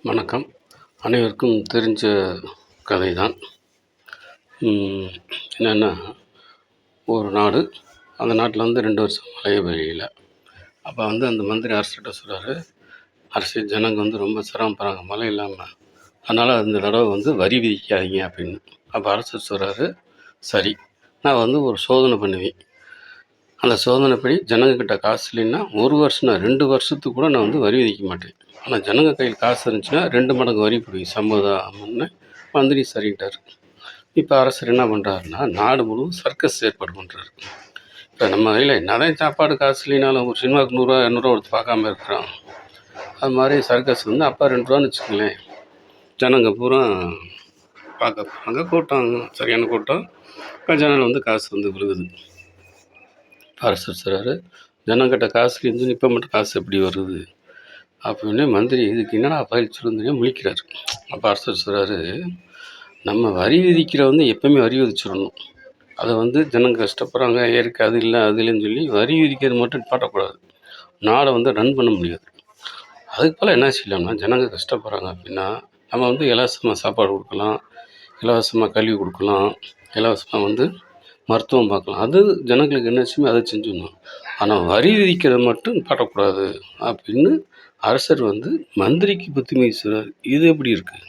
வணக்கம். அனைவருக்கும் தெரிஞ்ச கதை தான். என்னென்னா, ஒரு நாடு, அந்த நாட்டில் வந்து 2 வருஷம் மழையே பெய்யல. அப்போ வந்து அந்த மந்திரி அரசுகிட்ட சொல்கிறாரு, அரசு ஜனங்க வந்து ரொம்ப சிரமப்படுறாங்க மழை இல்லாமல், அதனால் அந்த தடவை வந்து வரி விதிக்காதீங்க அப்படின்னு. அப்போ அரசர் சொல்கிறாரு, சரி, நான் வந்து ஒரு சோதனை பண்ணுவேன். அந்த சோதனைப்படி ஜனங்கக்கிட்ட காசு இல்லைன்னா 1 வருஷம் 2 வருஷத்துக்கு கூட நான் வந்து வரி விதிக்க மாட்டேன். ஆனால் ஜனங்க கையில் காசு இருந்துச்சுன்னா 2 மடங்கு வரி பிடிக்கும் சம்பதாம்னு மந்திரி சரின்ட்டார். இப்போ அரசர் என்ன பண்ணுறாருன்னா, நாடு முழுவதும் சர்க்கஸ் ஏற்பாடு பண்ணுறாரு. இப்போ நம்ம கையில் என்னதான் சாப்பாடு காசு இல்லைனாலும் ஒரு சினிமாவுக்கு 100 200 கொடுத்து பார்க்காம இருக்கிறோம். அது மாதிரி சர்க்கஸ் வந்து அப்போ 2 ரூபான்னு வச்சுக்கோங்களேன். ஜனங்க பூரா பார்க்க போகிறாங்க, கூட்டம் சரியான கூட்டம். ஜனங்கள் வந்து காசு வந்து விழுகுது. அரசர் சொல்கிறாரு, ஜனங்கிட்ட காசு இருந்து இப்போ மட்டும் காசு எப்படி வருது அப்படின்னு மந்திரி இதுக்கு என்னடா பதில் சொல்லுன்னு முழிக்கிறார். அப்போ அரசர் சொல்கிறாரு, நம்ம வரி விதிக்கிற வந்து எப்போயுமே வரி விதிச்சிடணும். அதை வந்து ஜனங்க கஷ்டப்படுறாங்க, ஏற்க அது இல்லை அது இல்லைன்னு சொல்லி வரி விதிக்கிறது மட்டும் பாட்டக்கூடாது. நாடை வந்து ரன் பண்ண முடியாது. அதுக்கு போல் என்ன செய்யலாம்னா, ஜனங்க கஷ்டப்படுறாங்க அப்படின்னா நம்ம வந்து இலவசமாக சாப்பாடு கொடுக்கலாம், இலவசமாக கல்வி கொடுக்கலாம், இலவசமாக வந்து மருத்துவம் பார்க்கலாம். அது ஜனங்களுக்கு என்ன செய்யுமோ அதை செஞ்சிடணும். ஆனால் வரி விதிக்கிறது மட்டும் பாட்டக்கூடாது அப்படின்னு அரசர் வந்து மந்திரிக்கு புத்திமதி சொல்கிறார். இது எப்படி இருக்குது?